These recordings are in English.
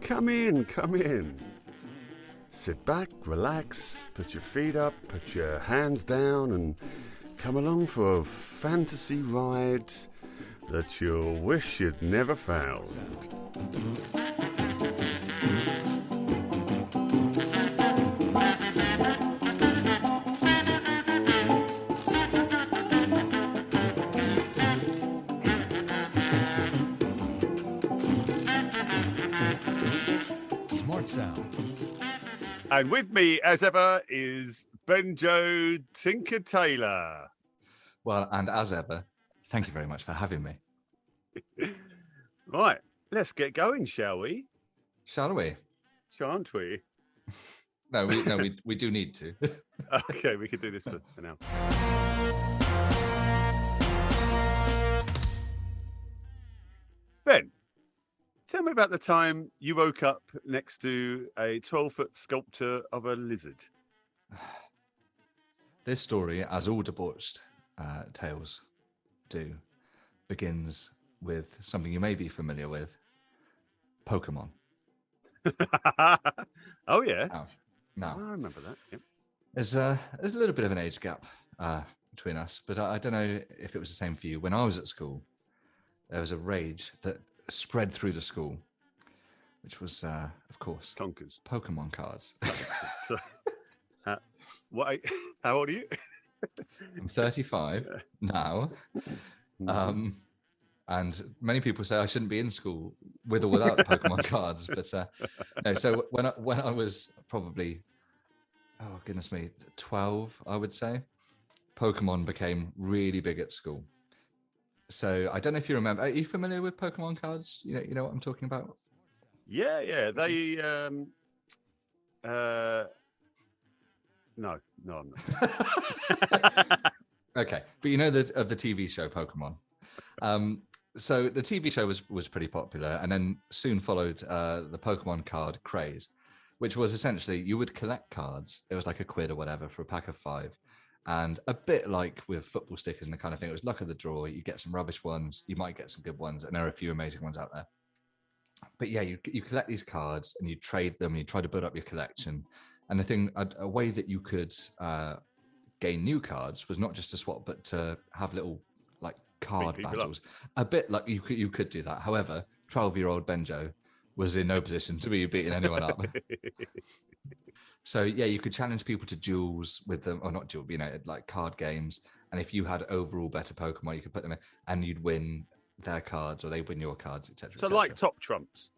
Come in, come in. Sit back, relax, put your feet up, put your hands down, and come along for a fantasy ride that you'll wish you'd never found. Smart sound. And with me, as ever, is Benjo Tinker Taylor. Well, and as ever, thank you very much for having me. Right, let's get going, shall we? Shall we? Shan't we? No, we do need to. Okay, we can do this for now. Ben, tell me about the time you woke up next to a 12-foot sculpture of a lizard. This story, as all debauched tales do, begins with something you may be familiar with: Pokemon. Oh, yeah. Now, I remember that. Yep. there's a little bit of an age gap between us, but I don't know if it was the same for you. When I was at school, there was a rage that spread through the school, which was, of course, Conkers. Pokemon cards. What? How old are you? I'm 35 now. And many people say I shouldn't be in school with or without the Pokemon cards. But no, so when I was probably, oh goodness me, 12, I would say, Pokemon became really big at school. So I don't know if you remember. Are you familiar with Pokemon cards? You know what I'm talking about? Yeah. They no, I'm not. Okay, but you know of the TV show Pokemon. So the TV show was pretty popular, and then soon followed the Pokemon card craze, which was essentially you would collect cards. It was like a quid or whatever for a pack of 5, and a bit like with football stickers and the kind of thing. It was luck of the draw. You get some rubbish ones, you might get some good ones, and there are a few amazing ones out there. But yeah, you collect these cards and you trade them. And you try to build up your collection. And the thing, a way that you could gain new cards was not just to swap, but to have little like card battles. A bit like you could do that. However, 12-year-old Benjo was in no position to be beating anyone up. So yeah, you could challenge people to duels with them, or not duel, like card games. And if you had overall better Pokemon, you could put them in, and you'd win their cards, or they win your cards, etc. So like Top Trumps.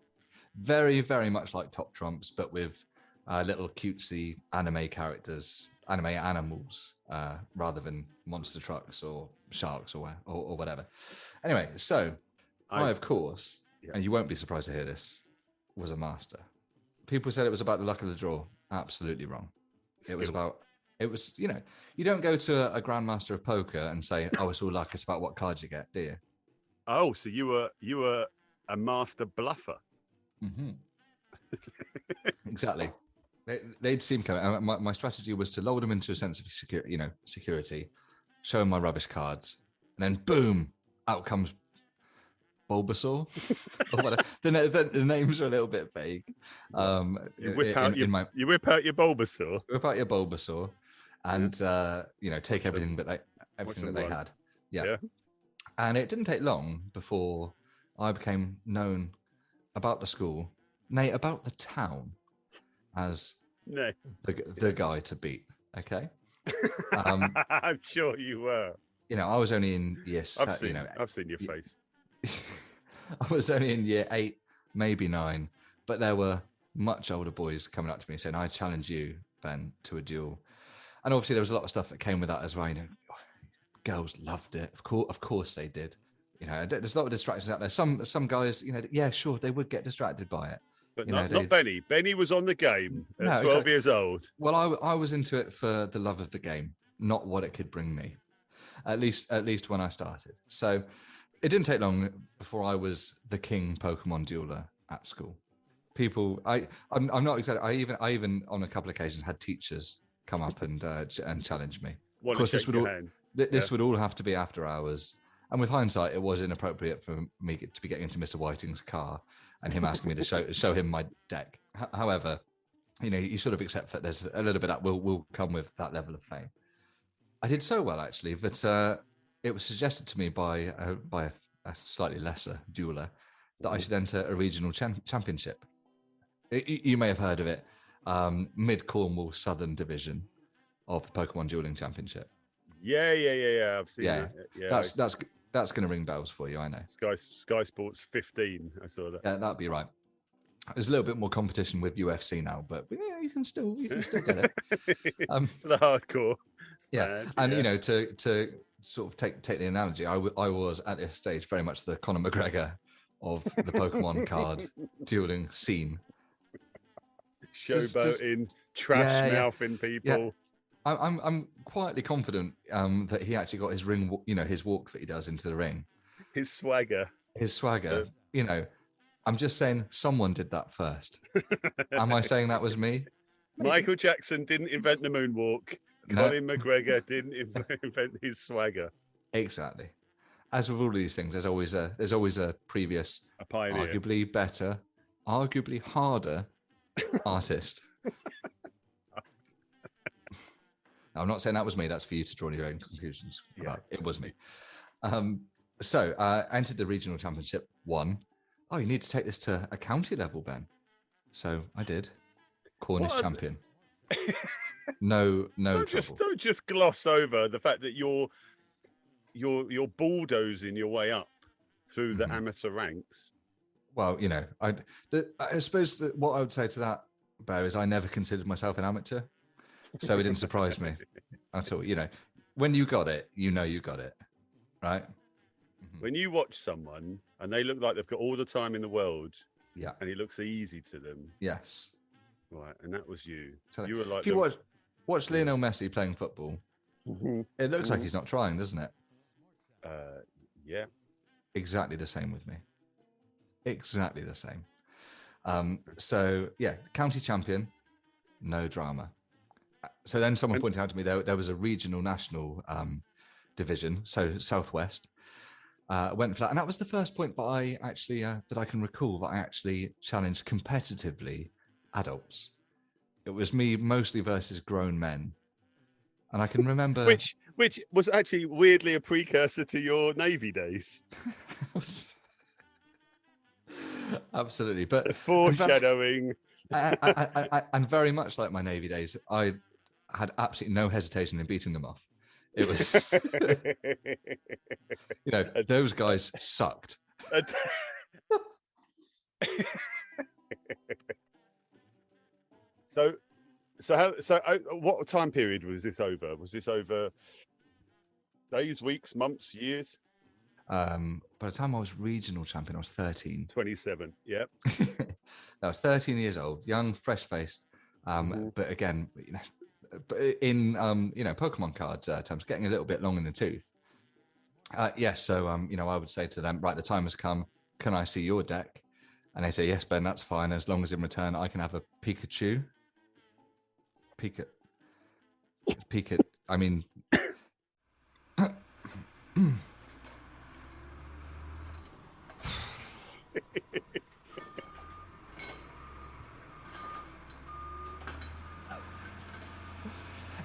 Very, very much like Top Trumps, but with little cutesy anime characters, anime animals, rather than monster trucks or sharks or whatever. Anyway, so I of course, and you won't be surprised to hear this, was a master. People said it was about the luck of the draw. Absolutely wrong. Skill. It was, you don't go to a grandmaster of poker and say, oh, it's all luck, it's about what cards you get, do you? Oh, so you were a master bluffer. Mm-hmm. Exactly. They'd seem coming. My strategy was to lull them into a sense of security, show them my rubbish cards, and then boom, out comes Bulbasaur. Or whatever. The names are a little bit vague. You whip out your Bulbasaur. Whip out your Bulbasaur, and take everything that they had. Yeah. And it didn't take long before I became known about the school, nay, about the town, as the guy to beat. Okay. I'm sure you were. I was only in year. I've seen your face. I was only in year 8, maybe 9, but there were much older boys coming up to me saying, "I challenge you, Ben, to a duel." And obviously, there was a lot of stuff that came with that as well. Girls loved it. Of course they did. There's a lot of distractions out there. Some guys, yeah, sure, they would get distracted by it. But not Benny. Benny was on the game at 12 years old. Well, I was into it for the love of the game, not what it could bring me. At least when I started. So it didn't take long before I was the king Pokemon dueler at school. People, I'm not excited. I even on a couple of occasions had teachers come up and challenge me. Of course, this would all have to be after hours. And with hindsight, it was inappropriate for me to be getting into Mr. Whiting's car and him asking me to show him my deck. However, you sort of accept that there's a little bit that will come with that level of fame. I did so well, actually, that it was suggested to me by a slightly lesser jeweler that I should enter a regional championship. You may have heard of it, Mid Cornwall Southern Division of the Pokemon Dueling Championship. Yeah. I've seen it. Yeah, that's going to ring bells for you, I know. Sky Sports 15. I saw that. Yeah, that'd be right. There's a little bit more competition with UFC now, but yeah, you can still get it. The hardcore. Yeah, and to sort of take the analogy, I was at this stage very much the Conor McGregor of the Pokemon card dueling scene. Showboating, trash mouthing people. Yeah. I'm quietly confident that he actually got his ring, his walk that he does into the ring. His swagger. I'm just saying someone did that first. Am I saying that was me? Maybe. Michael Jackson didn't invent the moonwalk. Conor McGregor didn't invent his swagger. Exactly. As with all of these things, there's always a previous, pioneer, arguably better, arguably harder artist. I'm not saying that was me. That's for you to draw your own conclusions. Yeah. It was me. So I entered the regional championship, won. Oh, you need to take this to a county level, Ben. So I did. Cornish champion. No trouble. Don't just gloss over the fact that you're bulldozing your way up through the amateur ranks. Well, I suppose that what I would say to that, Bear, is I never considered myself an amateur, so it didn't surprise me at all. When you got it, you got it, right? When you watch someone and they look like they've got all the time in the world, yeah, and it looks easy to them, yes, right, and that was you. So you were like, if you watch Lionel Messi playing football, it looks like he's not trying, doesn't it? Yeah, exactly the same with me. Exactly the same. So yeah, county champion, no drama. So then someone pointed out to me there was a regional national division, so Southwest. Went for that, and that was the first point that I actually that I can recall that I actually challenged competitively adults. It was me mostly versus grown men, and I can remember which was actually weirdly a precursor to your Navy days. Absolutely, but the foreshadowing, and very much like my Navy days, I had absolutely no hesitation in beating them off. It was, those guys sucked. So what time period was this over? Was this over days, weeks, months, years? By the time I was regional champion, I was 13. 27, yeah. I was 13 years old, young, fresh-faced. But again, in Pokemon cards terms, getting a little bit long in the tooth. Yes, so I would say to them, right, the time has come. Can I see your deck? And they say, yes, Ben, that's fine, as long as in return I can have a Pikachu. I mean.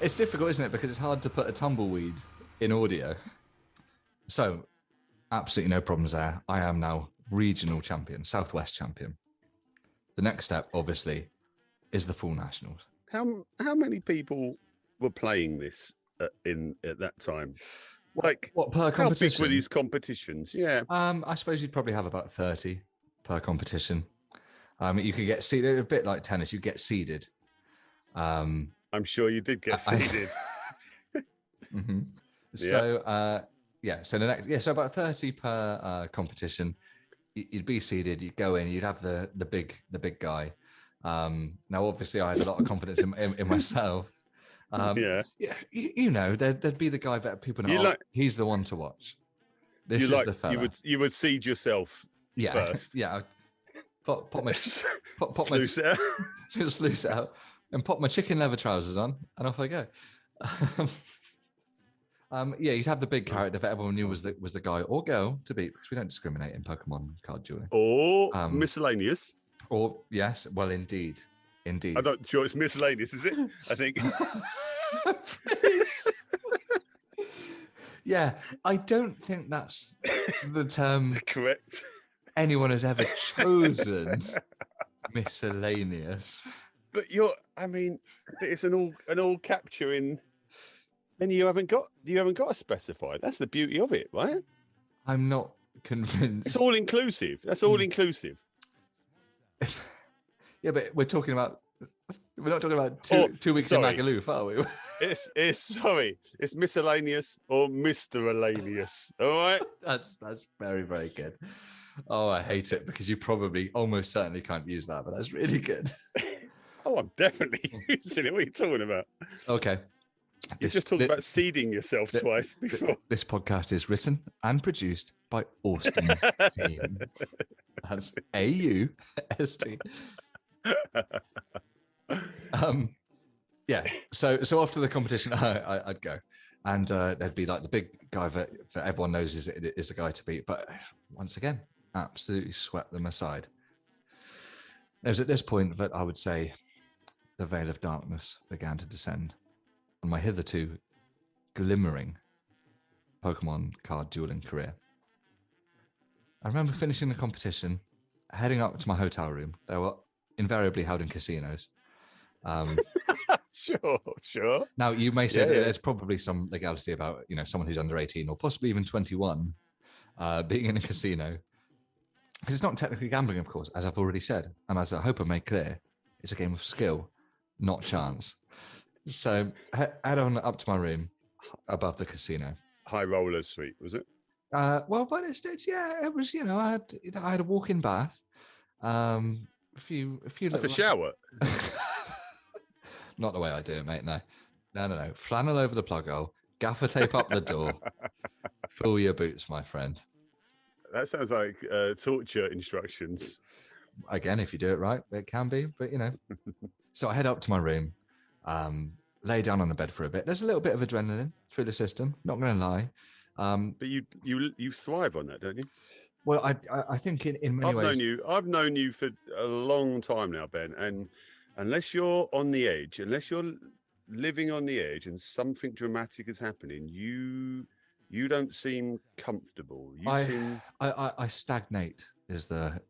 It's difficult, isn't it? Because it's hard to put a tumbleweed in audio. So, absolutely no problems there. I am now regional champion, Southwest champion. The next step, obviously, is the full nationals. How many people were playing this at that time? Like, what per competition? How big were these competitions? Yeah. I suppose you'd probably have about 30 per competition. You could get seeded, a bit like tennis. You get seeded. I'm sure you did get seeded. Mm-hmm. So so the next, so about 30 per competition. You'd be seeded. You'd go in. You'd have the big guy. Now, obviously, I had a lot of confidence in myself. There'd be the guy that people know. He's the one to watch. This is the fella. You would seed yourself. Yeah, first. Yeah. Pop my sluice it out. Sluice it out. And pop my chicken leather trousers on, and off I go. Yeah, you'd have the big Nice. character that everyone knew was the guy or girl to beat, because we don't discriminate in Pokemon card dueling. Or miscellaneous. Or yes, well, indeed. I'm not sure it's miscellaneous, is it? I think. Yeah, I don't think that's the term Correct. anyone has ever chosen. Miscellaneous. But it's an all capturing. Then you haven't got to specify. That's the beauty of it, right? I'm not convinced. It's all inclusive. That's all inclusive. Yeah, but we're not talking about two weeks sorry. in Magaluf, are we? It's miscellaneous or Mr. All right. That's very, very good. Oh, I hate it because you probably almost certainly can't use that, but that's really good. Oh, I'm definitely using it. What are you talking about? Okay. You just talked about seeding yourself twice before. This podcast is written and produced by Austen. That's AUST. Yeah. So after the competition, I'd go, and there'd be like the big guy that everyone knows is the guy to beat. But once again, absolutely swept them aside. It was at this point that I would say the veil of darkness began to descend on my hitherto glimmering Pokemon card dueling career. I remember finishing the competition, heading up to my hotel room. They were invariably held in casinos. Sure. Now, you may say that there's probably some legality about, someone who's under 18 or possibly even 21 being in a casino. Because it's not technically gambling, of course, as I've already said. And as I hope I made clear, it's a game of skill, not chance. So head on up to my room above the casino. High roller suite, was it? Well, by this stage, yeah, it was. I had a walk-in bath. A few. That's a shower. Not the way I do it, mate. No. Flannel over the plug hole. Gaffer tape up the door. Fill your boots, my friend. That sounds like torture instructions. Again, if you do it right, it can be. But so I head up to my room. Lay down on the bed for a bit. There's a little bit of adrenaline through the system. Not going to lie. But you thrive on that, don't you? Well, I think in many ways. I've known you for a long time now, Ben. And unless you're on the edge, unless you're living on the edge, and something dramatic is happening, you don't seem comfortable. I stagnate is the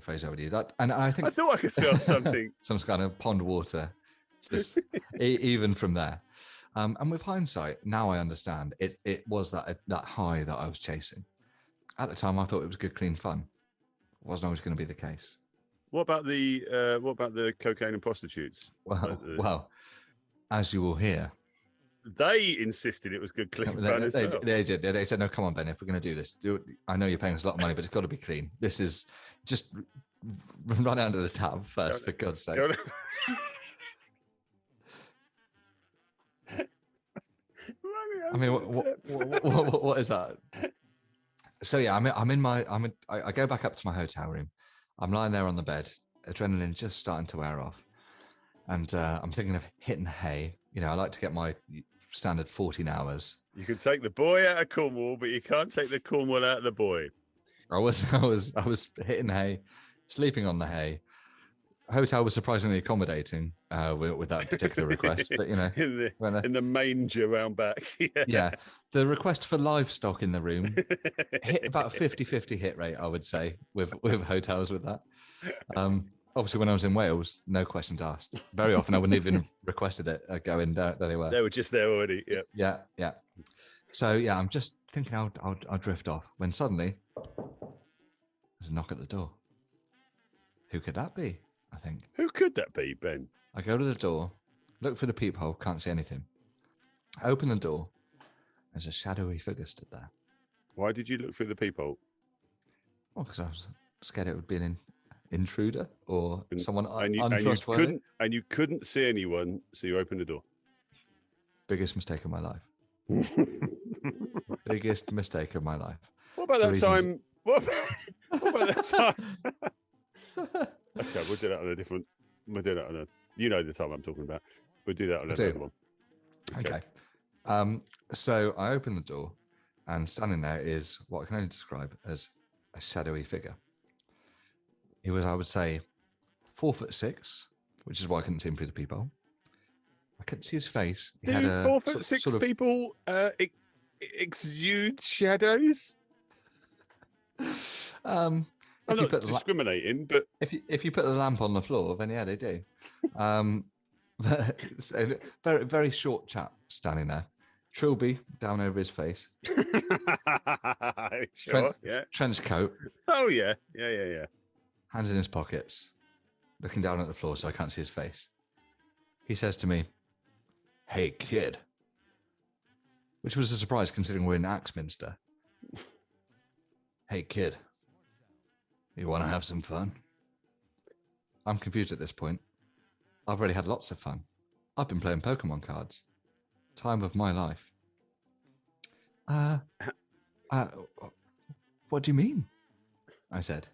phrase I would use. And I think I thought I could smell something. Some kind of pond water. Just even from there. And with hindsight, now I understand it was that high that I was chasing. At the time, I thought it was good, clean fun. It wasn't always going to be the case. What about the cocaine and prostitutes? Well, as you will hear, they insisted it was good, clean fun. They did. They said, "No, come on, Ben. If we're going to do this, I know you're paying us a lot of money, but it's got to be clean. This is just run under the tap first, for God's sake." I mean, what is that? So yeah, I go back up to my hotel room. I'm lying there on the bed, adrenaline just starting to wear off, and I'm thinking of hitting hay. I like to get my standard 14 hours. You can take the boy out of Cornwall, but you can't take the Cornwall out of the boy. I was hitting hay, sleeping on the hay. Hotel was surprisingly accommodating with that particular request, but in the manger round back. Yeah, the request for livestock in the room hit about a 50-50 hit rate, I would say, with hotels with that. Obviously, when I was in Wales, no questions asked. Very often, I wouldn't even requested it going there they were. They were just there already. Yeah. So yeah, I'm just thinking I'll drift off when suddenly there's a knock at the door. Who could that be? I think. Who could that be, Ben? I go to the door, look for the peephole, can't see anything. I open the door. There's a shadowy figure stood there. Why did you look through the peephole? Well, because I was scared it would be an intruder or someone untrustworthy. And you couldn't see anyone, so you opened the door. Biggest mistake of my life. Biggest mistake of my life. What about that time? What about that time? Okay, we'll do that on a different. We'll do that on a. You know the time I'm talking about. We'll do that on another one. Okay. So I open the door, and standing there is what I can only describe as a shadowy figure. He was, I would say, 4'6", which is why I couldn't see him through the peephole. I couldn't see his face. He had Do a 4'6" sort of people exude shadows? I'm not discriminating, but if you put the lamp on the floor, then yeah, they do. So very very short chap standing there, trilby down over his face, sure, yeah, trench coat. Oh yeah. Hands in his pockets, looking down at the floor so I can't see his face. He says to me, "Hey, kid," which was a surprise considering we're in Axminster. "Hey, kid, you want to have some fun?" I'm confused at this point. I've already had lots of fun. I've been playing Pokemon cards. Time of my life. What do you mean? I said.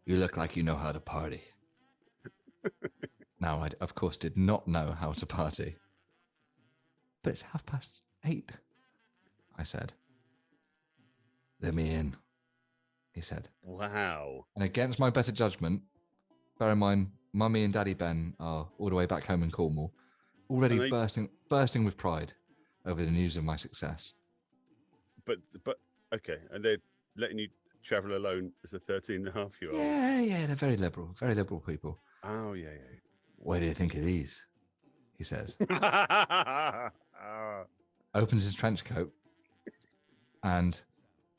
"You look like you know how to party." Now, I, of course, did not know how to party. "But it's 8:30, I said. "Let me in," he said. Wow. And against my better judgment, bear in mind, Mummy and Daddy Ben are all the way back home in Cornwall, already bursting with pride over the news of my success. But okay, and they're letting you travel alone as a 13-and-a-half-year-old. Yeah, they're very liberal people. Oh yeah. "What do you think of these?" he says. Opens his trench coat, and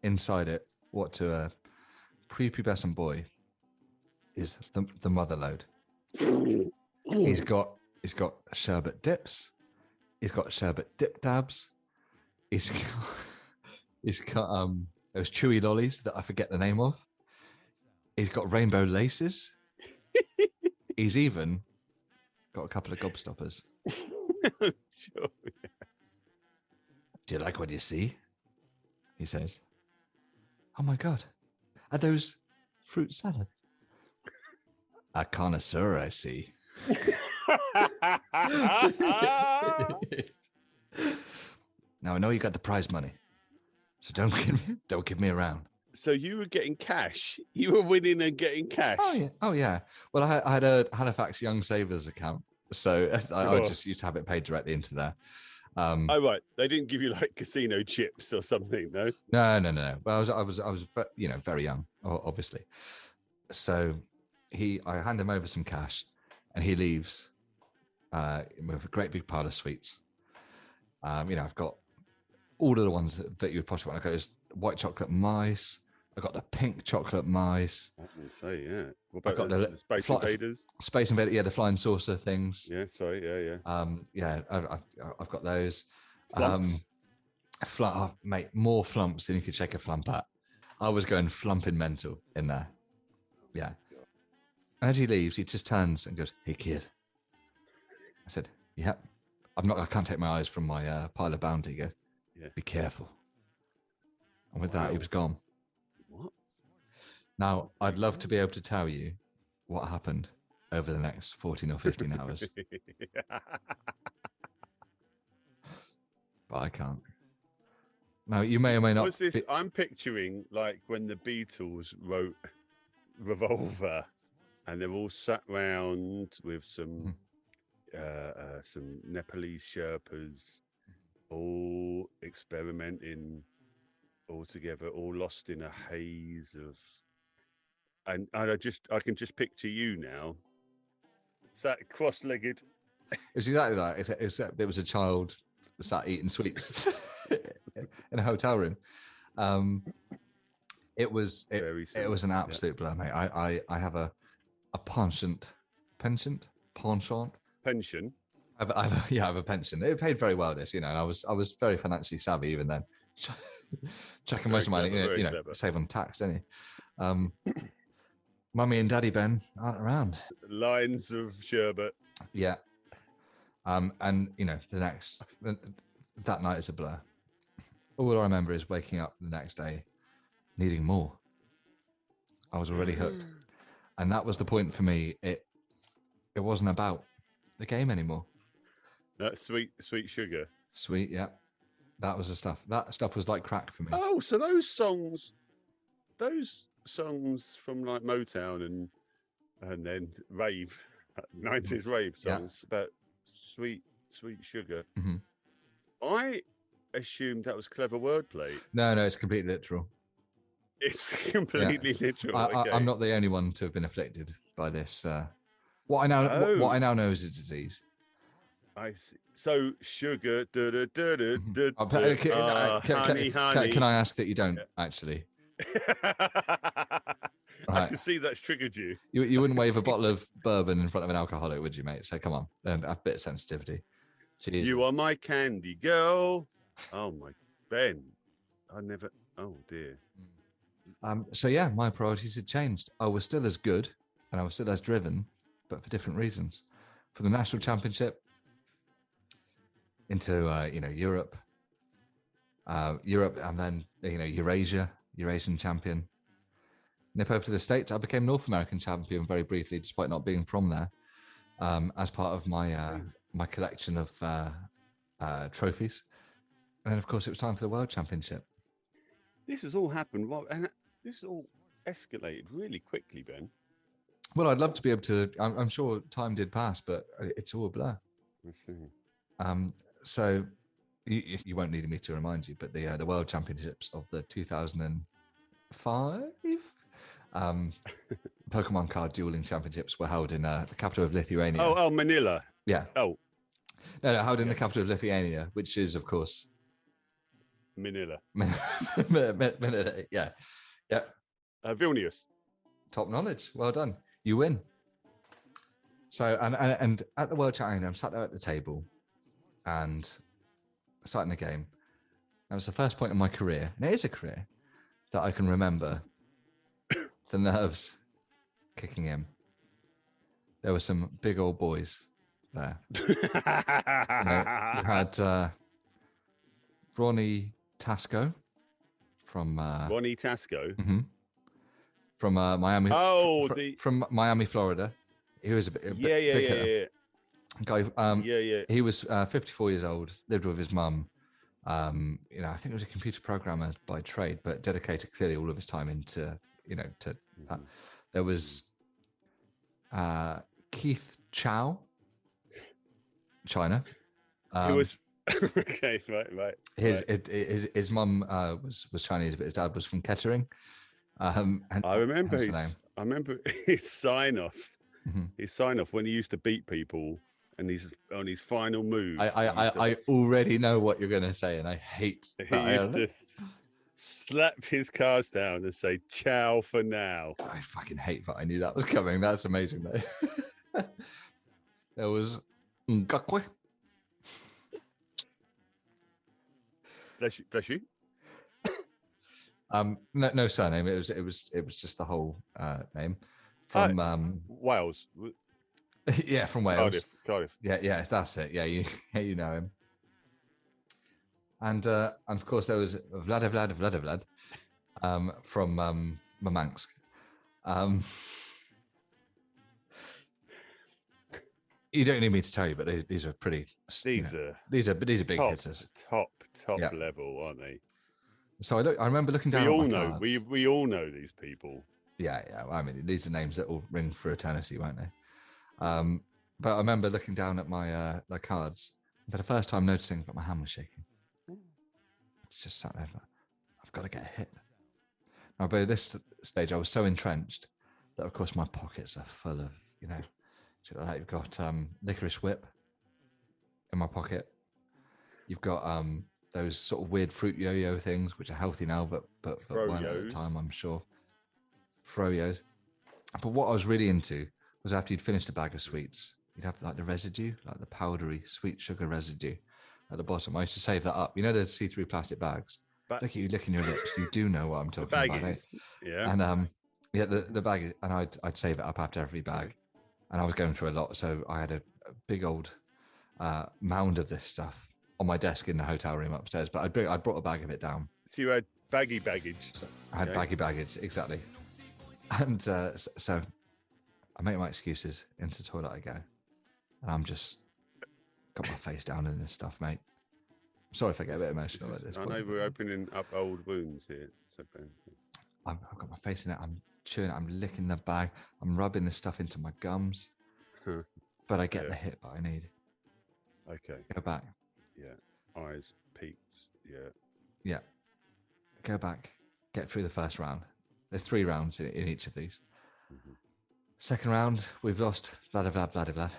inside it, what to a prepubescent boy is the mother load. He's got sherbet dips. He's got sherbet dip dabs. He's got those chewy lollies that I forget the name of. He's got rainbow laces. He's even got a couple of gobstoppers. Sure, yes. "Do you like what you see?" he says. "Oh my God, are those fruit salads?" "A connoisseur, I see." "Now I know you got the prize money, so don't give me around." So you were getting cash. You were winning and getting cash. Oh yeah. Well, I had a Halifax Young Savers account, so I just used to have it paid directly into there. Oh right, they didn't give you like casino chips or something, no? No. Well, I was very young, obviously. So I hand him over some cash, and he leaves with a great big pile of sweets. I've got all of the ones that you would possibly want. I got this white chocolate mice. I got the pink chocolate mice. I can say, yeah. What about I got the Space Invaders? Space Invader, yeah, the flying saucer things. Yeah, sorry, yeah. I've got those. Flumps? Mate, more flumps than you could shake a flump at. I was going flumping mental in there. Yeah. And as he leaves, he just turns and goes, "Hey, kid." I said, "Yeah." I can't take my eyes from my pile of bounty. He goes, Yeah. "Be careful." And with that, he was gone. What? Now, I'd love to be able to tell you what happened over the next 14 or 15 hours, but I can't. Now, you may or may not. What's this? I'm picturing like when the Beatles wrote Revolver, and they're all sat round with some Nepalese Sherpas, all experimenting, all together, all lost in a haze of. And I can just picture you now, sat cross-legged. It's exactly that. It was a child sat eating sweets in a hotel room. It was an absolute blur, mate. I have a pension. I have a pension. It paid very well. And I was very financially savvy even then. Chucking most of my money, save on tax, don't you? Mummy and Daddy Ben aren't around. Lines of sherbet. Yeah. And that night is a blur. All I remember is waking up the next day needing more. I was already hooked. And that was the point for me. It wasn't about the game anymore. That sweet sugar Sweet, yeah. That was the stuff. That stuff was like crack for me. Oh, so those songs from like Motown and then rave, 90s rave songs about sweet sugar. Mm-hmm. I assumed that was clever wordplay. No, it's completely literal. It's completely literal. Okay. I'm not the only one to have been afflicted by this. What I now know is a disease. I see. So sugar, honey. Can I ask that you don't actually? I can see that's triggered you. You wouldn't wave a bottle of bourbon in front of an alcoholic, would you, mate? So come on, and a bit of sensitivity. Jesus. You are my candy girl. Oh my Ben. I never. Oh dear. So yeah, my priorities had changed. I was still as good and I was still as driven, but for different reasons. For the national championship, into Europe, and then Eurasian champion. Nip over to the States, I became North American champion very briefly, despite not being from there, as part of my my collection of trophies. And then, of course, it was time for the World Championship. This has all happened, and this has all escalated really quickly, Ben. Well, I'd love to be able to. I'm sure time did pass, but it's all a blur. I see. So you won't need me to remind you, but the World Championships of the 2005 Pokemon card dueling championships were held in the capital of Lithuania. Oh, Manila. Yeah. Oh. No, held in the capital of Lithuania, which is, of course, Manila. Manila. Yeah. Vilnius. Top knowledge. Well done. You win. So, and at the World Championship, I'm sat there at the table and starting the game. That was the first point in my career, and it is a career, that I can remember the nerves kicking in. There were some big old boys there. You had Ronnie Tasco from Ronnie Tasco. Mm-hmm, from Miami. Oh, from Miami, Florida. He was a big hitter. Guy. He was 54 years old. Lived with his mum. I think he was a computer programmer by trade, but dedicated clearly all of his time into to that. There was Keith Chow, China. He was okay, right. His mum was Chinese, but his dad was from Kettering. And I remember his sign off. Mm-hmm. His sign off when he used to beat people, and he's on his final move. I already know what you're going to say, and I hate. He used to slap his cards down and say "ciao" for now. I fucking hate that. I knew that was coming. That's amazing, though. There was Ngakwe. Bless you. No surname. It was just the whole name from Wales. Yeah, from Wales. Cardiff. Yeah, that's it. Yeah, you know him. And of course there was Vlad from Murmansk. You don't need me to tell you, but these are pretty. These are big hitters. Top level, aren't they? So I remember looking down. We all know these people. Yeah. I mean, these are names that will ring for eternity, won't they? But I remember looking down at my cards for the first time, noticing that my hand was shaking. It's just sat there. I've got to get a hit. Now, by this stage, I was so entrenched that, of course, my pockets are full of, you've got licorice whip in my pocket. You've got those sort of weird fruit yo-yo things, which are healthy now, but weren't at the time, I'm sure. Froyos. But what I was really into was after you'd finished a bag of sweets, you'd have like the residue, like the powdery sweet sugar residue at the bottom. I used to save that up. You know the see-through plastic bags? Look at you licking your lips. You do know what I'm talking about. Eh? Yeah. And the bag, and I'd save it up after every bag. And I was going through a lot, so I had a big old mound of this stuff on my desk in the hotel room upstairs. But I brought a bag of it down. So you had baggy baggage. So I had baggy baggage, exactly. And so I make my excuses. Into the toilet I go. And I'm just got my face down in this stuff, mate. Sorry if I get a bit emotional at this I point. know we're opening up old wounds here. So Ben. I've got my face in it. I'm chewing it. I'm licking the bag. I'm rubbing the stuff into my gums. But I get the hit that I need. Okay. Go back. Yeah. Eyes peaked. Yeah. Yeah. Go back. Get through the first round. There's 3 rounds in each of these. Mm-hmm. Second round, we've lost Vlad.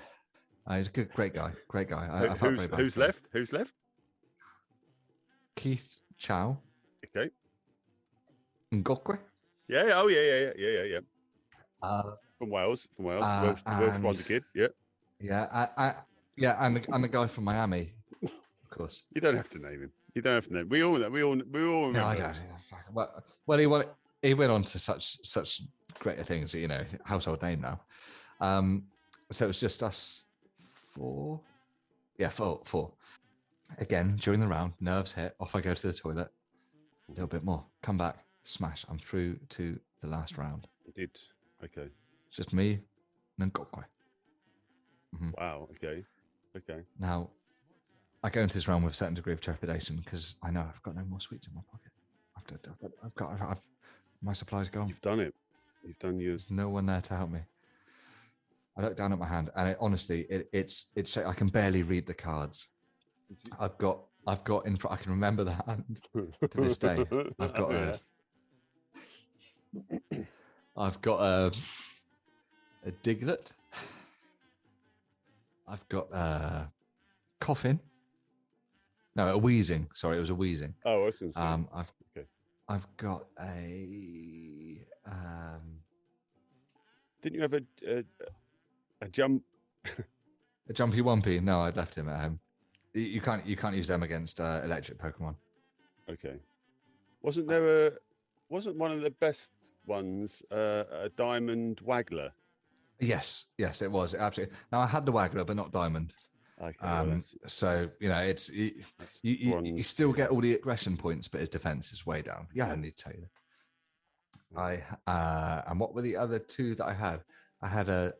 He's a good, great guy. Great guy. I felt very bad Who's for him. left? Who's left? Keith Chow. Okay. Ngokwe. Yeah. Oh, yeah. From Wales. Welsh wonder kid. Yeah. Yeah. And the guy from Miami, of course. You don't have to name him. You don't have to name. We all remember. No, I don't. Well, he went on to such greater things. You know, household name now. So it was just us 4. Yeah, 4. Again, during the round, nerves hit. Off I go to the toilet. A little bit more. Come back. Smash. I'm through to the last round. Did okay. Just me and Ngokwe. Wow. Okay. Now, I go into this round with a certain degree of trepidation because I know I've got no more sweets in my pocket. My supply's gone. You've done it. You've done yours. There's no one there to help me. I look down at my hand, and honestly, it's I can barely read the cards. I've got in front. I can remember the hand to this day. I've got a Diglett. I've got a coughing. No, a wheezing. Sorry, it was a wheezing. Oh, I was going to say. I've got a. Didn't you have a jump? A jumpy wumpy? No, I'd left him at home. You can't use them against electric Pokemon. Okay. Wasn't one of the best ones a diamond waggler? Yes, it was absolutely. Now I had the waggler, but not diamond. Okay. So you know, you still get all the aggression points, but his defense is way down. Yeah, I need to tell you that. And what were the other 2 that I had? I had a.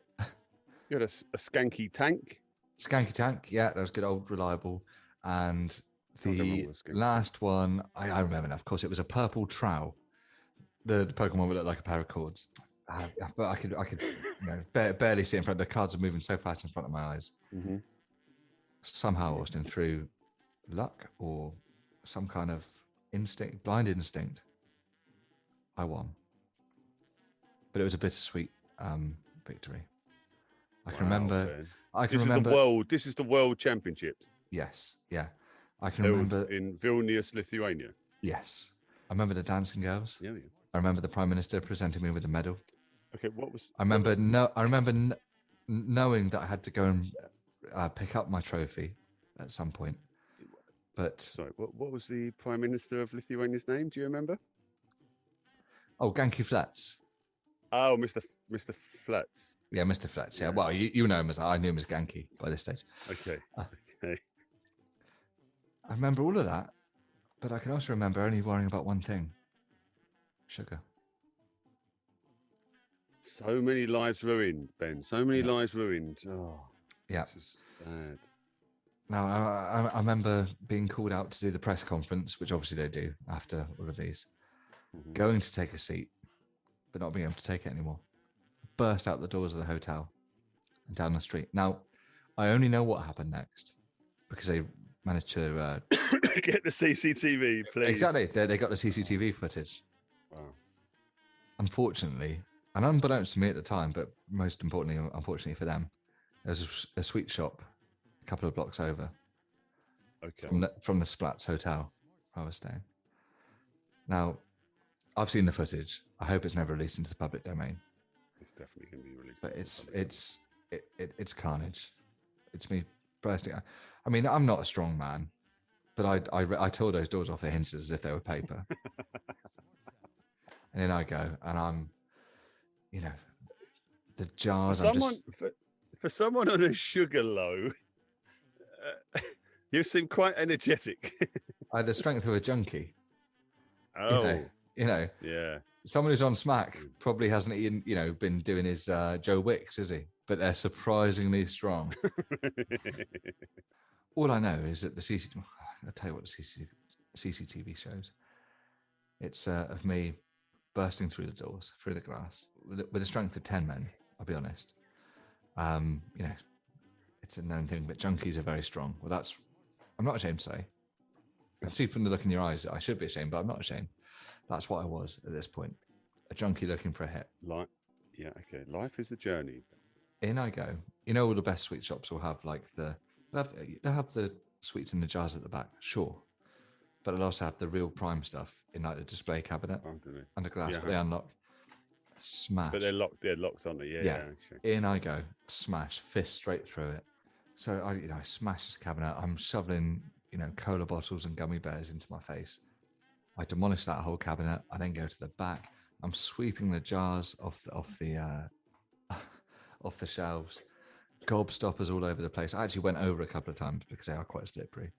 You had a skanky tank. Skanky tank, yeah, that was good, old reliable. And the last one, I remember now. Of course, it was a purple trow. The Pokemon would look like a pair of cords. But I could, barely see in front. The cards are moving so fast in front of my eyes. Mm-hmm. Somehow, Austen, through luck or some kind of blind instinct, I won. But it was a bittersweet victory. I can remember. Ben. I can this remember. This is the World Championship. Yes, yeah. I can remember in Vilnius, Lithuania. Yes, I remember the dancing girls. Yeah. I remember the Prime Minister presenting me with a medal. Okay, what was? I remember knowing that I had to go and pick up my trophy at some point. But sorry, what was the Prime Minister of Lithuania's name? Do you remember? Oh, Genki Flats. Oh, Mr. Flats. Yeah, Mr. Flats. Yeah. Well, you know him as I knew him as Genki by this stage. Okay. Okay. I remember all of that, but I can also remember only worrying about one thing: sugar. So many lives ruined, Ben. So many lives ruined. Oh, yeah. This is bad. Now, I remember being called out to do the press conference, which obviously they do after all of these. Mm-hmm. Going to take a seat, but not being able to take it anymore. Burst out the doors of the hotel and down the street. Now, I only know what happened next because they managed to get the CCTV, please. Exactly. They got the CCTV footage. Wow. Unfortunately, and unbeknownst to me at the time, but most importantly, unfortunately for them, there was a sweet shop a couple of blocks over. Okay. From the Splats Hotel where I was staying. Now, I've seen the footage. I hope it's never released into the public domain. It's definitely going to be released. But it's carnage. It's me bursting. I mean, I'm not a strong man, but I tore those doors off their hinges as if they were paper. And then I go, and I'm, the jars. For someone on a sugar low, you seem quite energetic. I had the strength of a junkie. Oh, yeah. Someone who's on smack probably hasn't been doing his Joe Wicks, is he? But they're surprisingly strong. All I know is that the tell you what, the CCTV shows. It's of me bursting through the doors, through the glass, with the strength of 10 men, I'll be honest. You know, it's a known thing, but junkies are very strong. Well, I'm not ashamed to say. I can see from the look in your eyes that I should be ashamed, but I'm not ashamed. That's what I was at this point. A junkie looking for a hit. Yeah, okay. Life is a journey. In I go. You know, all the best sweet shops will have like they'll have the sweets in the jars at the back, sure. But they'll also have the real prime stuff in like the display cabinet under glass. Yeah. But they unlock. Smash. But they're locked, aren't they? Yeah. Sure. In I go. Smash. Fist straight through it. So I smash this cabinet. I'm shoveling, cola bottles and gummy bears into my face. I demolish that whole cabinet. I then go to the back. I'm sweeping the jars off the shelves. Gobstoppers all over the place. I actually went over a couple of times because they are quite slippery.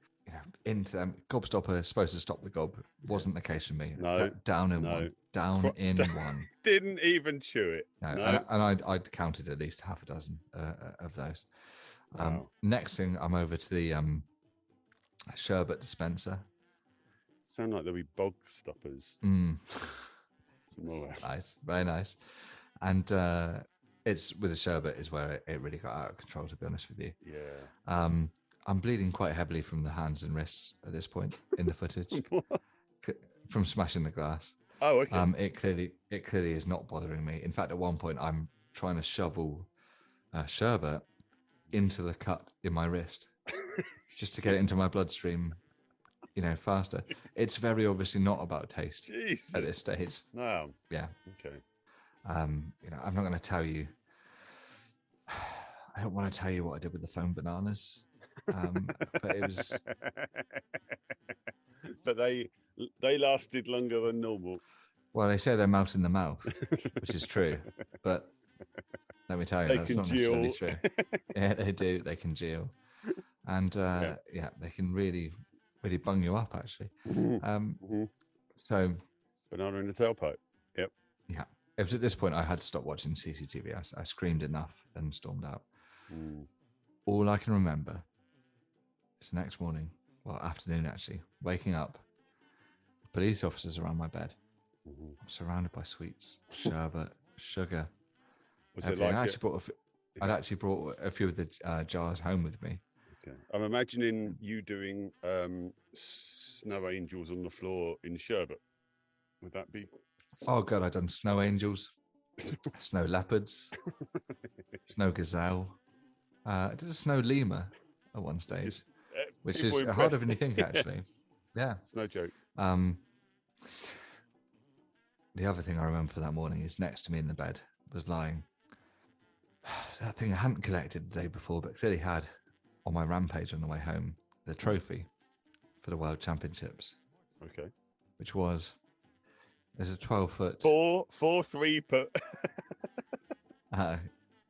Into them. Gobstopper is supposed to stop the gob. Wasn't the case for me. No. Down in one. Down in one. Didn't even chew it. No. And I'd counted at least half a dozen of those. Wow. Next thing, I'm over to the sherbet dispenser. Sound like there'll be bog stoppers. Nice, very nice. And it's with the sherbet is where it really got out of control, to be honest with you. Yeah. I'm bleeding quite heavily from the hands and wrists at this point in the footage from smashing the glass. Oh, okay. It clearly is not bothering me. In fact, at one point, I'm trying to shovel sherbet into the cut in my wrist just to get it into my bloodstream, faster. It's very obviously not about taste Jesus. at this stage. No. Yeah. Okay. I'm not going to tell you. I don't want to tell you what I did with the foam bananas, but it was. But they lasted longer than normal. Well, they say they melt in the mouth, which is true, but let me tell you, that's not necessarily true. Yeah, they do. They congeal, and they can really, really bung you up. Actually, so banana in the tailpipe. Yep. Yeah, it was at this point I had to stop watching CCTV. I screamed enough and stormed out. All I can remember is the next morning, well, afternoon actually, waking up, police officers around my bed. I'm surrounded by sweets, sherbet, sugar. I'd actually brought a few of the jars home with me. Okay. I'm imagining you doing snow angels on the floor in sherbet. Would that be? Oh God, I've done snow angels, snow leopards, snow gazelle. I did a snow lemur at one stage, which is harder than you think, actually. Yeah, it's no joke. The other thing I remember for that morning is next to me in the bed was lying that thing I hadn't collected the day before, but clearly had on my rampage on the way home, the trophy for the World Championships. Okay. Which was, there's a 12-foot... 3 foot.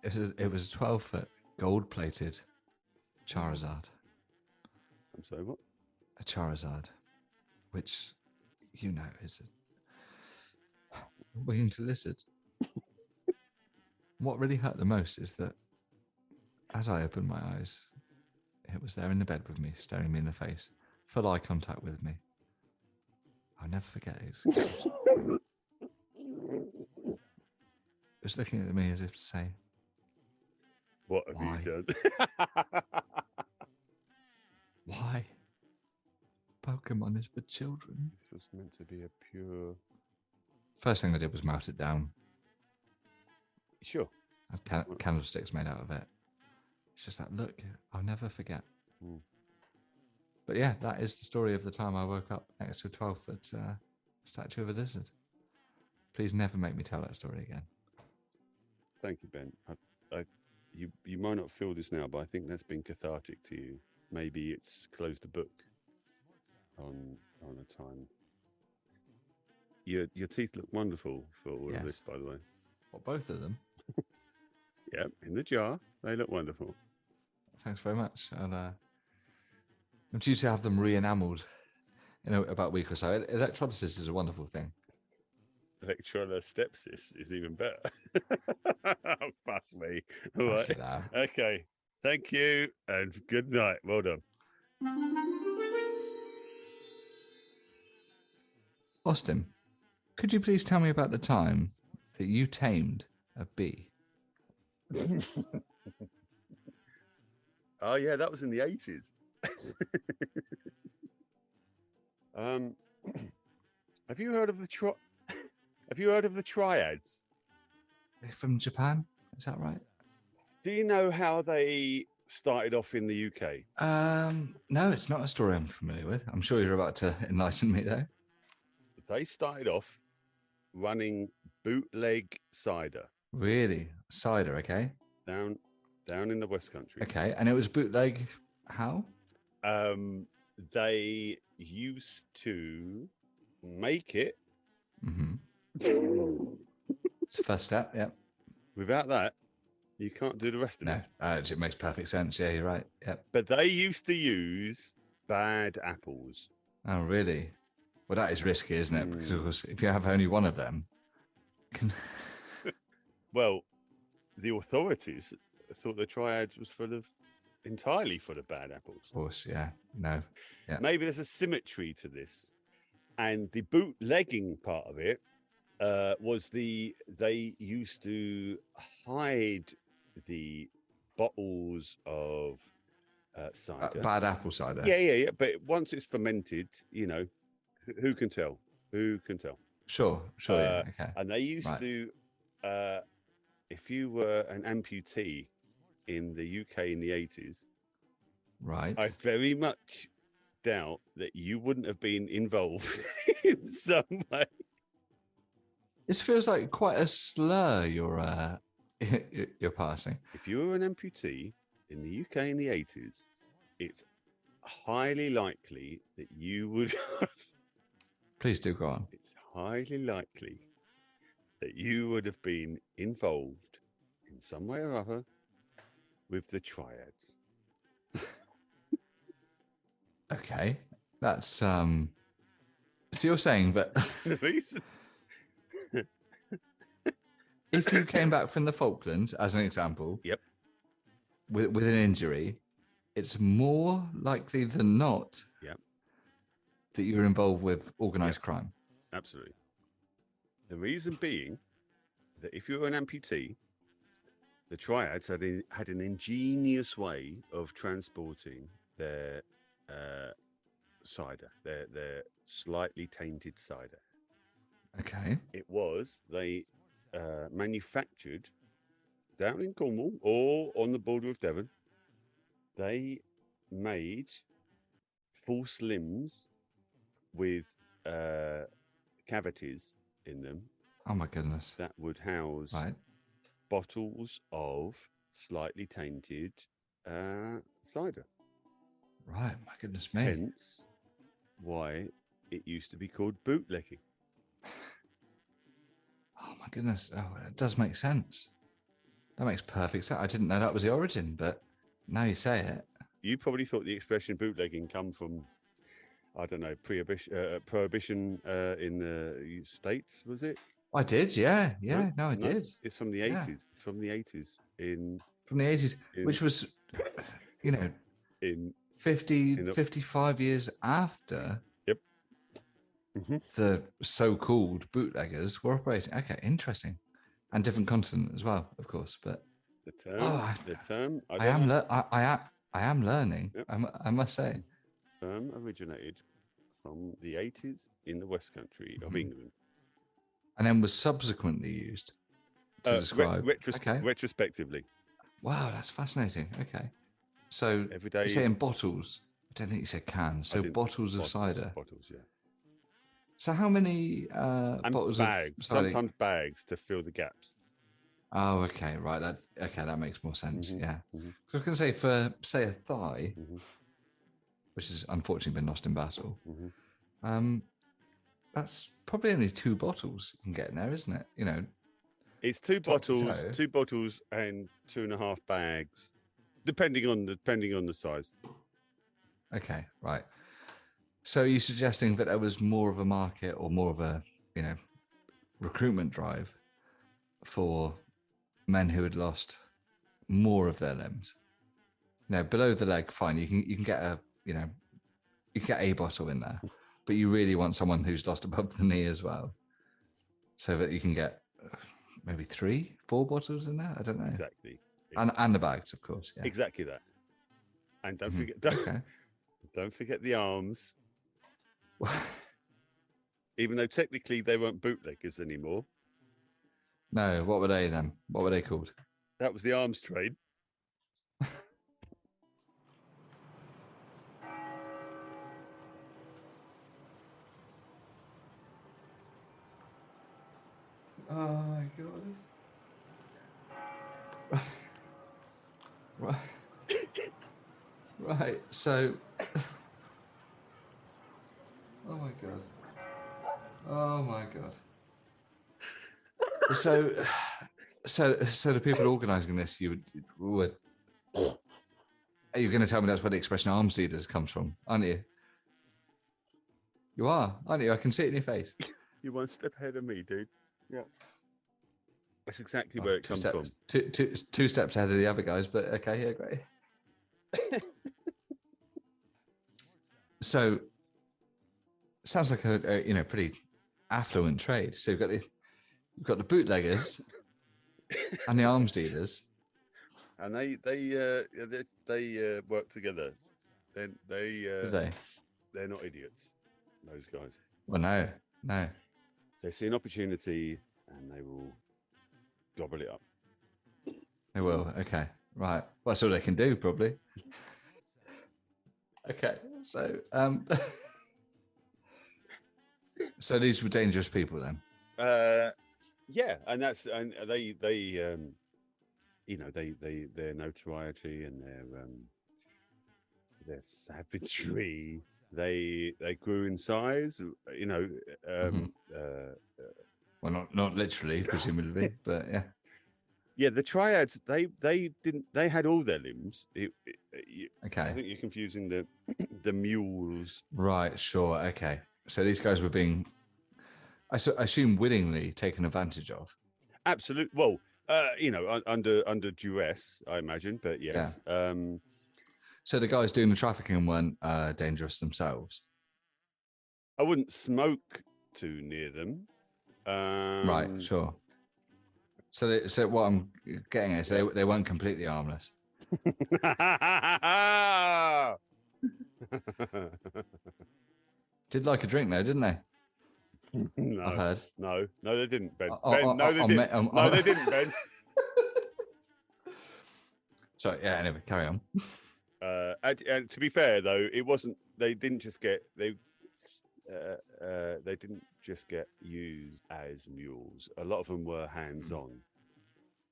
It was a 12-foot gold-plated Charizard. I'm sorry, what? A Charizard, which, is a winged lizard. What really hurt the most is that as I opened my eyes, it was there in the bed with me, staring me in the face, full eye contact with me. I'll never forget it. It was looking at me as if to say, "What have you done?" Why? Pokemon is for children. This was meant to be a pure... First thing I did was melt it down. Sure. I had candlesticks made out of it. It's just that look, I'll never forget. But yeah, that is the story of the time I woke up next to a 12-foot statue of a lizard. Please never make me tell that story again. Thank you, Ben. You might not feel this now, but I think that's been cathartic to you. Maybe it's closed the book on a time. Your teeth look wonderful for all of this, by the way. What, both of them? Yeah, in the jar. They look wonderful. Thanks very much. I'm due to have them re-enamelled in about a week or so. Electrolysis is a wonderful thing. Electrolysis is even better. Oh, fuck me. All right. Okay. Thank you and good night. Well done. Austin, could you please tell me about the time that you tamed a bee? Oh yeah, that was in the 80s. Have you heard of the Have you heard of the triads? From Japan? Is that right? Do you know how they started off in the UK? No, it's not a story I'm familiar with. I'm sure you're about to enlighten me though. They started off running bootleg cider Really? Cider, okay. down in the West Country. Okay. And it was bootleg how? They used to make it. Mm-hmm. It's the first step, yeah. Without that, you can't do the rest of No, it. it makes perfect sense. Yeah, you're right. Yep. But they used to use bad apples. Oh, really? Well, that is risky, isn't it? Because of course, if you have only one of them, can... Well, the authorities thought the triads was entirely full of bad apples. Of course, yeah. No. Yeah. Maybe there's a symmetry to this. And the bootlegging part of it was they used to hide the bottles of cider. Bad apple cider. Yeah. But once it's fermented, who can tell? Who can tell? Sure. Yeah. Okay. And they used to, if you were an amputee in the UK in the 80s, right, I very much doubt that you wouldn't have been involved in some way. This feels like quite a slur you're passing. If you were an amputee in the UK in the 80s, it's highly likely that you would have... Please do go on. It's highly likely that you would have been involved in some way or other with the triads. Okay, that's So you're saying that if you came back from the Falklands, as an example, yep, with an injury, it's more likely than not, yep, that you're involved with organized crime. Absolutely. The reason being that if you were an amputee, the triads had an ingenious way of transporting their cider, their slightly tainted cider. Okay. It was they manufactured down in Cornwall or on the border of Devon. They made false limbs with cavities in them. Oh my goodness. That would house bottles of slightly tainted cider. Right, my goodness me. Hence why it used to be called bootlegging. Oh my goodness. Oh, it does make sense. That makes perfect sense. I didn't know that was the origin, but now you say it. You probably thought the expression bootlegging come from, I don't know, prohibition in the States, was it? I did, yeah. No, I did. It's from the 80s. Yeah. It's from the 80s. From the 80s, which was, in 55 years after the so-called bootleggers were operating. Okay, interesting. And different continent as well, of course. But the term. I am learning. Yep. I must say. The term originated from the 80s in the West Country of England, and then was subsequently used to describe retrospectively. Wow, that's fascinating. Okay, so every day you say in bottles. I don't think you said cans. So bottles of cider. Bottles, yeah. So how many bottles bags, of cider? Sometimes bags to fill the gaps. Oh, okay, right. That makes more sense. Yeah. Mm-hmm. So I was going to say for a thigh, which has unfortunately been lost in battle. That's probably only 2 bottles you can get in there, isn't it? It's 2 bottles, 2 bottles, and 2.5 bags, depending on the size. Okay, right. So you're suggesting that there was more of a market or more of a, recruitment drive for men who had lost more of their limbs. Below the leg, fine. You can get a, you can get a bottle in there. but you really want someone who's lost above the knee as well, so that you can get maybe 3-4 bottles in there. I don't know. Exactly. And the bags, of course. Yeah. Exactly that. And don't Mhm. forget, Okay. don't forget the arms. Even though technically they weren't bootleggers anymore. No, what were they then? What were they called? That was the arms trade. Oh my god. Right. Right. So. Oh my god. Oh my god. So the people organising this, you were. You're going to tell me that's where the expression "arms dealers" comes from, aren't you? You are, aren't you? I can see it in your face. You're one step ahead of me, dude. Yeah. That's exactly where it comes from. Two steps ahead of the other guys, but okay, yeah, great. So, sounds like a pretty affluent trade. So you've got the bootleggers and the arms dealers, And they work together. They're do they? they're not idiots. Those guys. Well, no. They see an opportunity and they will gobble it up. They will. Okay, right. Well, that's all they can do, probably. Okay, so so these were dangerous people then. Yeah, and they their notoriety and their savagery. They grew in size. Well, not literally, presumably, but yeah. Yeah, the triads. They had all their limbs. Okay. I think you're confusing the mules. Right. Sure. Okay. So these guys were being, I assume, willingly taken advantage of. Absolutely. Well, under duress, I imagine. But yes. Yeah. So the guys doing the trafficking weren't dangerous themselves. I wouldn't smoke too near them. Right. Sure. So what I'm getting at is they weren't completely harmless. Did like a drink though, didn't they? No, I've heard. No, they didn't, Ben. They didn't, Ben. Sorry. Yeah. Anyway, carry on. And to be fair, though, it wasn't. They didn't just get used as mules. A lot of them were hands-on.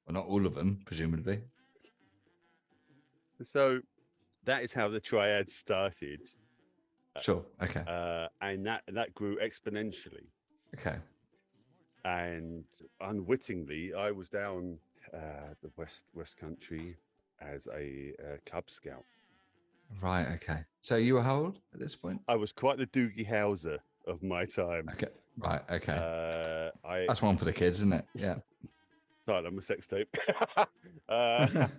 Well, not all of them, presumably. So that is how the triad started. Sure. Okay. And that grew exponentially. Okay. And unwittingly, I was down the West Country as a Cub Scout. Right. Okay. So you were how old at this point? I was quite the Doogie Howser of my time. Okay. Right. Okay. That's one for the kids, isn't it? Yeah. Sorry, I'm a sex tape. That's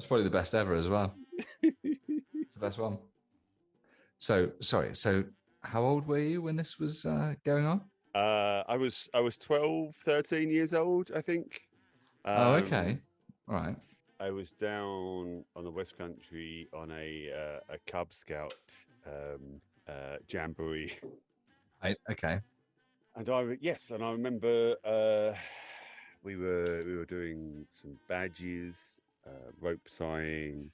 probably the best ever as well. It's the best one. So, sorry. So, how old were you when this was going on? I was 12, 13 years old, I think. Okay. All right. I was down on the West Country on a Cub Scout jamboree. Right. Okay. And I remember we were doing some badges, rope tying,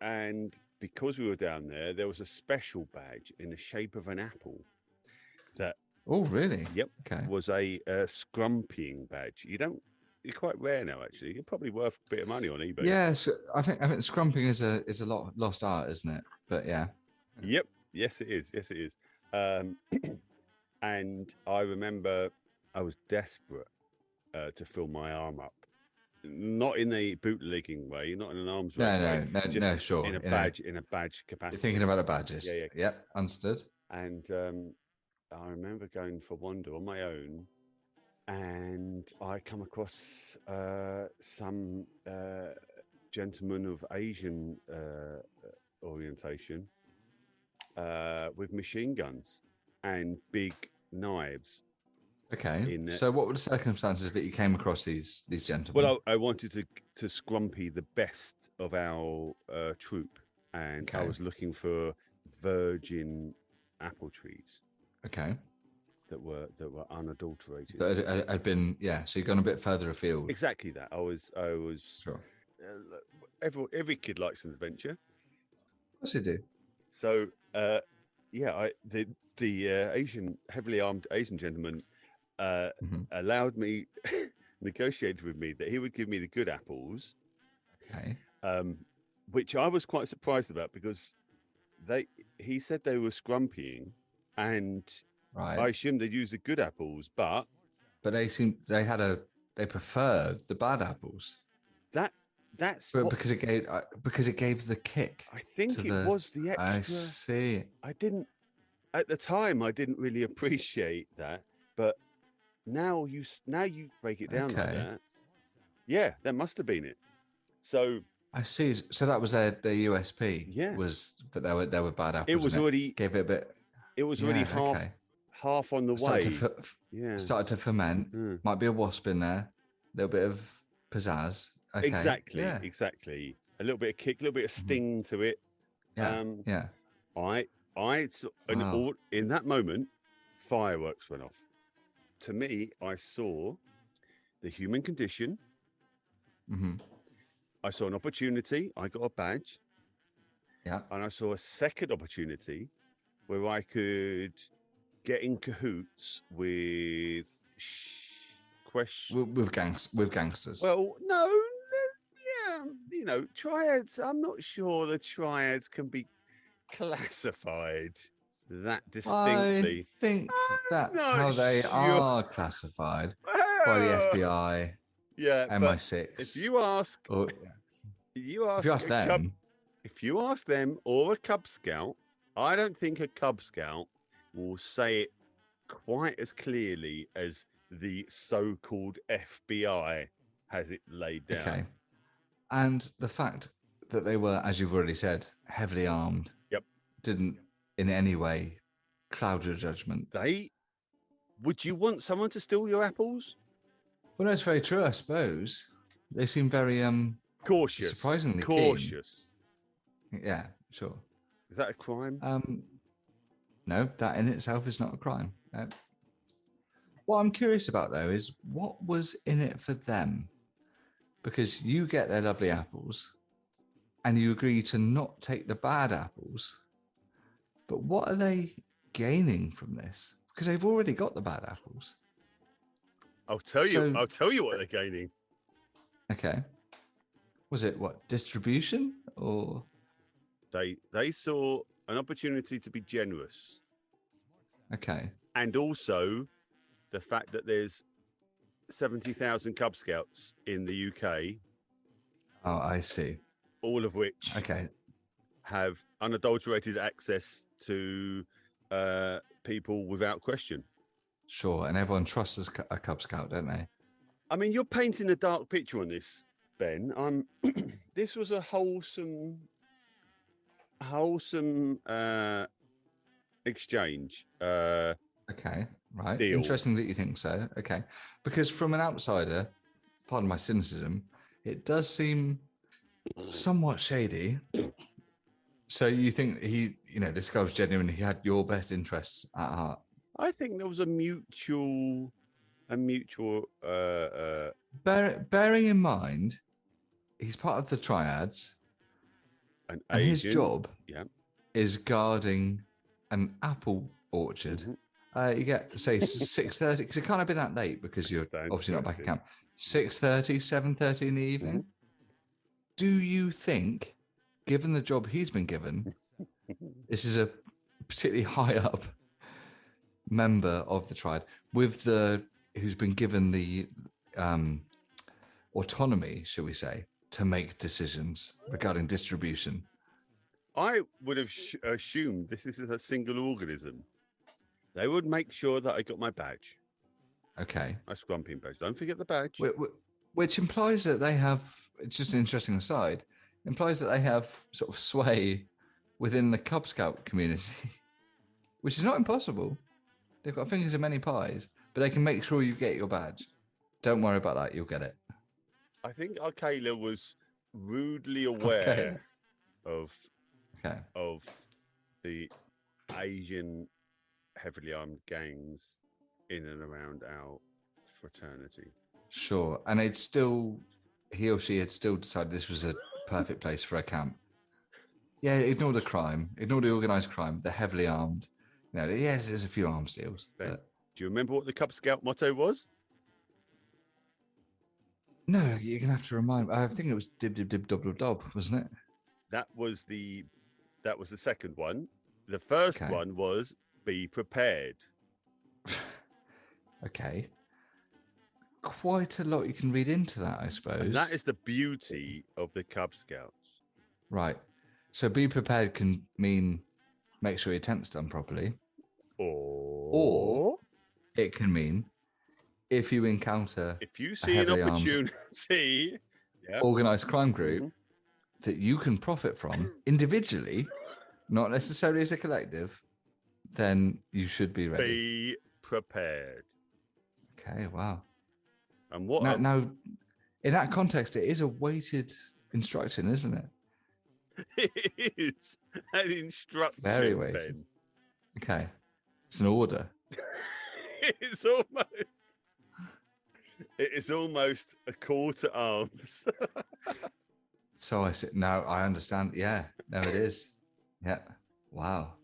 and because we were down there was a special badge in the shape of an apple. That really? Yep. Okay. Was a scrumpying badge. You're quite rare now, actually. You're probably worth a bit of money on eBay. Yeah, so I think scrumping is a lost art, isn't it? But yeah. Yep. Yes, it is. And I remember I was desperate to fill my arm up, not in a bootlegging way, not in an arms race way. No, sure. In a badge capacity. You're thinking about the badges. Yeah. Yep, understood. And I remember going for wander on my own, and I come across some gentleman of Asian orientation with machine guns and big knives. Okay. So what were the circumstances that you came across these gentlemen? Well, I wanted to scrumpy the best of our troop, and I was looking for virgin apple trees. Okay. That were unadulterated. That had been, so you've gone a bit further afield. Exactly that. I was sure. Every kid likes an adventure. Of course they do. So the heavily armed Asian gentleman allowed me, negotiated with me that he would give me the good apples. Okay. Which I was quite surprised about because he said they were scrumpying, and right. I assumed they'd use the good apples, but they preferred the bad apples. That's because it gave the kick. I think it was the extra. I see. At the time I didn't really appreciate that, but now you break it down like that. Yeah, that must have been it. So I see. So that was their USP. Yeah, was that they were bad apples. It was already gave it a bit. It was already half on the way. Started to ferment. Might be a wasp in there. A little bit of pizzazz. Okay. Exactly. A little bit of kick, a little bit of sting to it. Yeah. In that moment, fireworks went off. To me, I saw the human condition. Mm-hmm. I saw an opportunity. I got a badge. Yeah. And I saw a second opportunity where I could get in cahoots with gangsters. Well, no, triads. I'm not sure the triads can be classified that distinctly. I think that's how they are classified by the FBI. Yeah, MI6. If you ask them, if you ask them or a Cub Scout, I don't think a Cub Scout will say it quite as clearly as the so-called FBI has it laid down. Okay. And the fact that they were, as you've already said, heavily armed, didn't in any way cloud your judgment. Would you want someone to steal your apples? Well, that's very true, I suppose. They seem very cautious. Surprisingly cautious. Keen. Yeah, sure. Is that a crime? No, that in itself is not a crime. No. What I'm curious about, though, is what was in it for them? Because you get their lovely apples and you agree to not take the bad apples. But what are they gaining from this? Because they've already got the bad apples. I'll tell you what they're gaining. Okay. Was it distribution or? They saw an opportunity to be generous. Okay. And also the fact that there's 70,000 Cub Scouts in the UK. Oh, I see. All of which have unadulterated access to people without question. Sure, and everyone trusts a Cub Scout, don't they? I mean, you're painting a dark picture on this, Ben. This was a wholesome exchange. Okay, right. Deal. Interesting that you think so. Okay, because from an outsider, pardon my cynicism, it does seem somewhat shady. So you think this guy was genuine? He had your best interests at heart. I think there was a mutual. Bearing in mind, he's part of the triads, and his job is guarding an apple orchard. You get, say, 6:30, because it can't have been that late because you're obviously not back at camp. 6:30, 7:30 in the evening. Do you think, given the job he's been given, this is a particularly high up member of the triad who's been given the autonomy, shall we say, to make decisions regarding distribution? I would have assumed this is a single organism. They would make sure that I got my badge. Okay. My scrumping badge. Don't forget the badge. Which implies that they have, it's just an interesting aside, implies that they have sort of sway within the Cub Scout community, which is not impossible. They've got fingers in many pies, but they can make sure you get your badge. Don't worry about that. You'll get it. I think Arcala was rudely Okay. aware of Okay. the Asian heavily armed gangs in and around our fraternity. Sure. And he or she had still decided this was a perfect place for a camp. Yeah, ignore the crime, ignore the organised crime. They're heavily armed. Yes, there's a few arms deals. Ben, But do you remember what the Cub Scout motto was? no, you're gonna have to remind me. I think it was dib dib dib dob dob dob, wasn't it? That was the second one. The first Okay. one was be prepared. Okay. Quite a lot you can read into that, I suppose. And that is the beauty of the Cub Scouts. Right. So be prepared can mean make sure your tent's done properly. Or It can mean if you encounter if you see an heavily armed opportunity, organised crime group Mhm. that you can profit from individually, not necessarily as a collective, then you should be ready. be prepared. Okay, wow. And what Now, in that context, it is a weighted instruction, isn't it? it is an instruction, Very weighted. Ben. Okay. It's an order. It is almost a call to arms. So I said, now I understand. Yeah, no, it is. Yeah. Wow.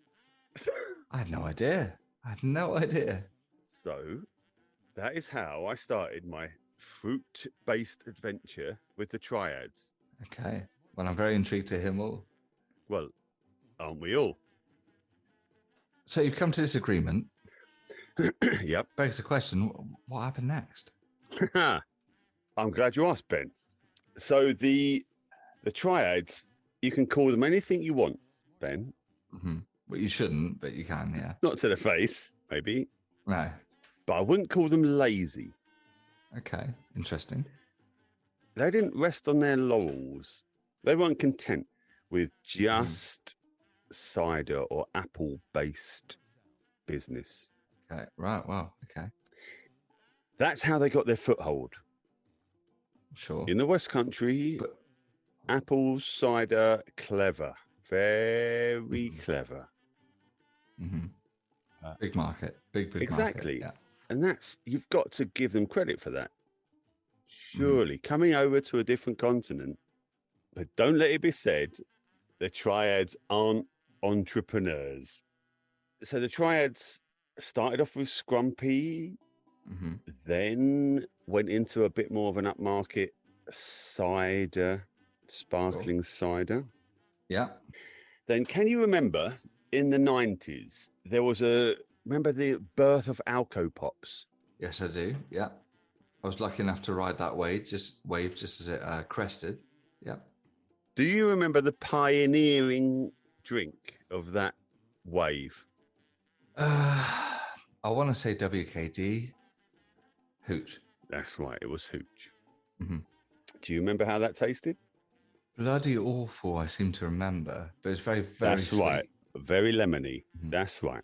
I had no idea. So that is how I started my fruit-based adventure with the triads. Okay. Well, I'm very intrigued to hear more. Well, aren't we all? So you've come to this agreement. Yep. Begs the question, what happened next? I'm glad you asked, Ben. So the triads, you can call them anything you want, Ben. Mm-hmm. Well, you shouldn't, but you can, yeah. Not to the face, maybe. No. But I wouldn't call them lazy. Okay. Interesting. They didn't rest on their laurels. They weren't content with just cider or apple-based business. Okay. Right. Wow. Okay. That's how they got their foothold. Sure. In the West Country, But- apples, cider, clever. Very clever. Mm-hmm. Big market. Big Exactly. market. And that's, you've got to give them credit for that. Surely, coming over to a different continent, but don't let it be said the triads aren't entrepreneurs. So the triads started off with Scrumpy, Mm-hmm. then went into a bit more of an upmarket cider, sparkling cider. Yeah. Then can you remember in the 90s, there was remember the birth of Alco Pops? Yes, I do. Yeah. I was lucky enough to ride that wave just as it crested. Yeah. Do you remember the pioneering drink of that wave? I want to say WKD. Hooch. That's right, it was Hooch. Mm-hmm. Do you remember how that tasted? Bloody awful, I seem to remember. But it's very, very That's sweet. right. Very lemony. Mhm. That's right.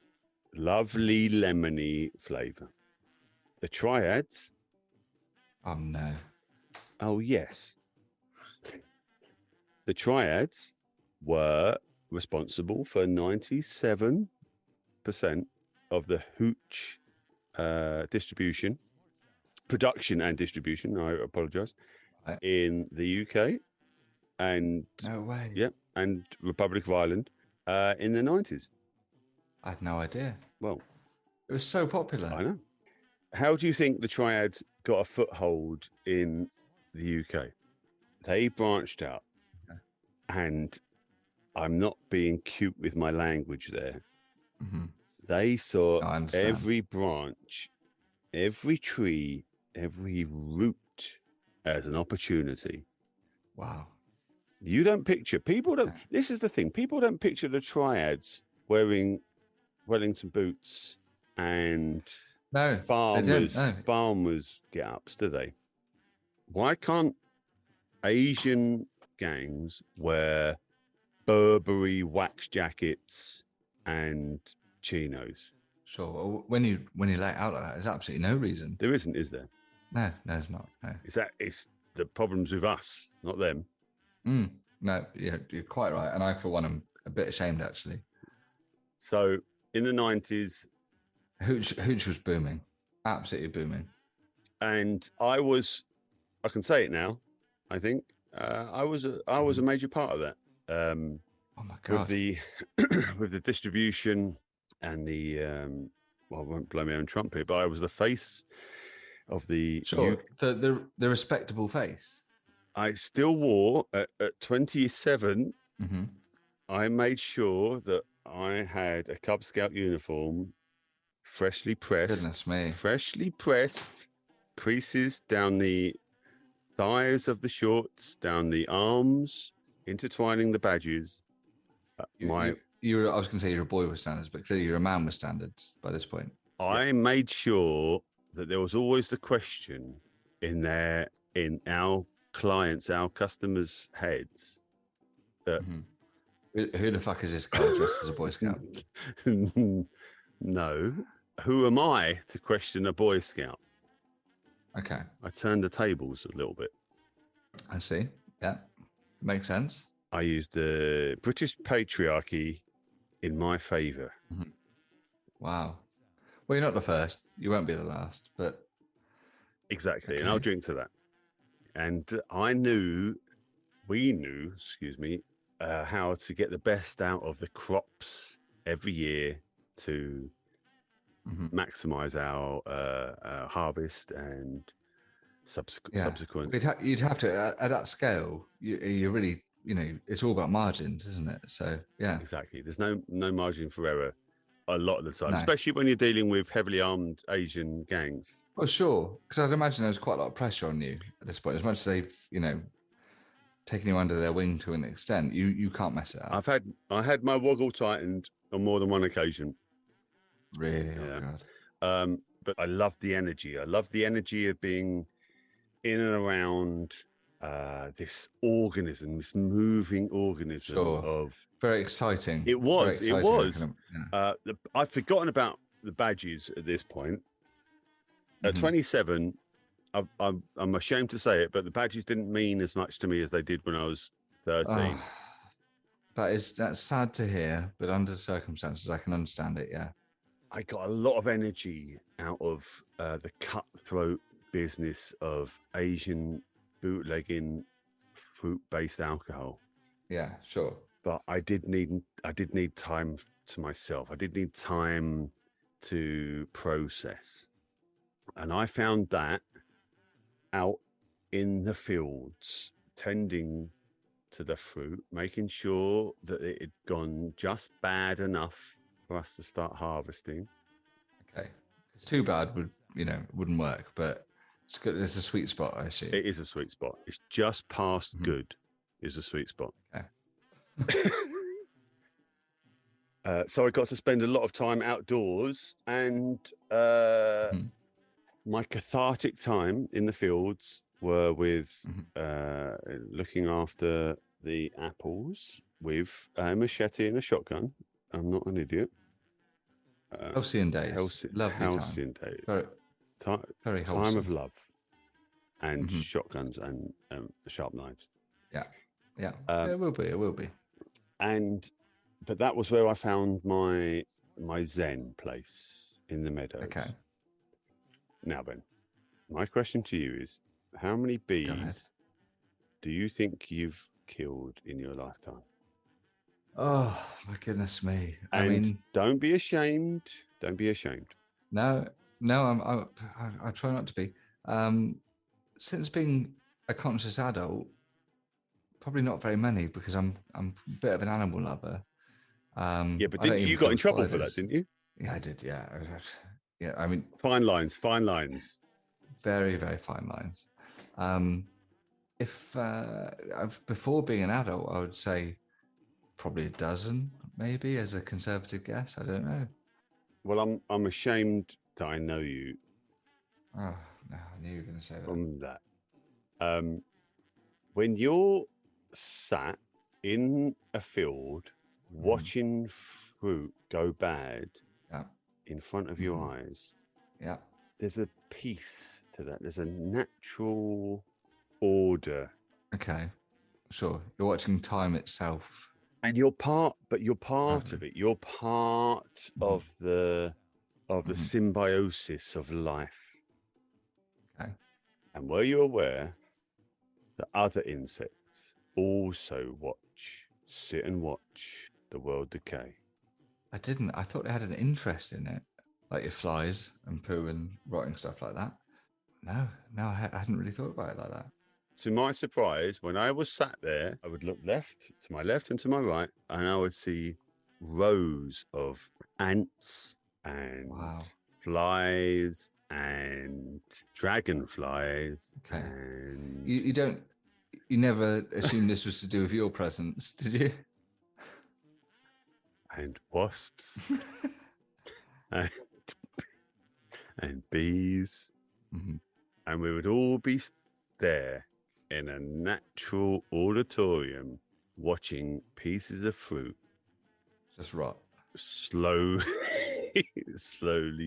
Lovely lemony flavour. The triads. Oh, no. Oh, yes. The triads were responsible for 97% of the Hooch production and distribution, I apologise, Right. in the UK and No way. yeah, and Republic of Ireland in the 90s. I had no idea. Well, It was so popular. I know. How do you think the triads got a foothold in the UK? They branched out, Okay. and I'm not being cute with my language there. Mm-hmm. They saw I understand. every branch, every tree, every root as an opportunity. Wow. You don't picture, people don't, Okay. this is the thing, people don't picture the triads wearing Wellington boots and No, farmers get ups, do they? Why can't Asian gangs wear Burberry wax jackets and chinos. Sure. Well, when you lay it out like that, there's absolutely no reason. There isn't, is there? No, it's not. No. It's the problems with us, not them. No, you're quite right. And I, for one, am a bit ashamed actually. So in the 90s, Hooch was booming, absolutely booming. and I can say it now, I think I was a major part of that. Oh my God. With the with the distribution and the well, I won't blow my own trumpet, but I was the face of the the respectable face. I still wore at 27. Mm-hmm. I made sure that I had a Cub Scout uniform, freshly pressed. Goodness me. Freshly pressed, creases down the thighs of the shorts, down the arms, intertwining the badges. I was going to say you're a boy with standards, but clearly you're a man with standards by this point. I made sure that there was always the question in our clients, our customers' heads that who the fuck is this guy dressed as a Boy Scout? No, who am I to question a Boy Scout? Okay, I turned the tables a little bit. I see. Yeah, makes sense. I used the British patriarchy in my favour. Mm-hmm. Wow. Well, you're not the first. You won't be the last, but exactly. Okay. And I'll drink to that. And we knew, how to get the best out of the crops every year to maximize our harvest and subsequent. You'd have to at that scale. You really, it's all about margins, isn't it? So yeah, exactly. There's no margin for error a lot of the time, No. especially when you're dealing with heavily armed Asian gangs. Well, sure, because I'd imagine there's quite a lot of pressure on you at this point. As much as they've, taken you under their wing to an extent, you can't mess it up. I had my woggle tightened on more than one occasion. Really? Yeah. Oh God. But I love the energy. I love the energy of being in and around this moving organism. Sure. Very exciting. It was. Very exciting. I've forgotten about the badges at this point. At 27, I'm ashamed to say it, but the badges didn't mean as much to me as they did when I was 13. That's sad to hear, but under the circumstances, I can understand it. Yeah. I got a lot of energy out of the cutthroat business of Asian bootlegging fruit-based alcohol. Yeah, sure. But I did need time to myself. I did need time to process. And I found that out in the fields, tending to the fruit, making sure that it had gone just bad enough for us to start harvesting. Okay. Too bad wouldn't work, but it's good. It's a sweet spot, I assume. It is a sweet spot. It's just past good is a sweet spot. Okay. So I got to spend a lot of time outdoors, and my cathartic time in the fields were with looking after the apples with a machete and a shotgun. I'm not an idiot. Halcyon days. Lovely halcyon days. Very wholesome. Time of love and shotguns and sharp knives. Yeah. It will be. But that was where I found my zen place in the meadows. Okay. Now then, my question to you is, how many bees do you think you've killed in your lifetime? Oh, my goodness me. I mean, don't be ashamed. Don't be ashamed. No, I try not to be. Since being a conscious adult, probably not very many, because I'm a bit of an animal lover. But you got in trouble for that, didn't you? Yeah, I did. Yeah. Yeah. I mean, fine lines. Very, very fine lines. If before being an adult, I would say probably a dozen, maybe, as a conservative guess. I don't know. Well, I'm ashamed that I know you. Oh no, I knew you were going to say that. From that, when you're sat in a field watching fruit go bad Yeah. in front of your eyes. Yeah. There's a peace to that. There's a natural order. Okay. Sure. You're watching time itself. And you're part of it. You're part of the symbiosis of life. Okay. And were you aware that other insects also sit and watch the world decay? I didn't. I thought they had an interest in it, like your flies and poo and rotting stuff like that. No, I hadn't really thought about it like that. To my surprise, when I was sat there, I would look to my left and to my right, and I would see rows of ants and flies and dragonflies. Okay. And You never assumed this was to do with your presence, did you? And wasps and bees. And we would all be there in a natural auditorium watching pieces of fruit just rot. Slowly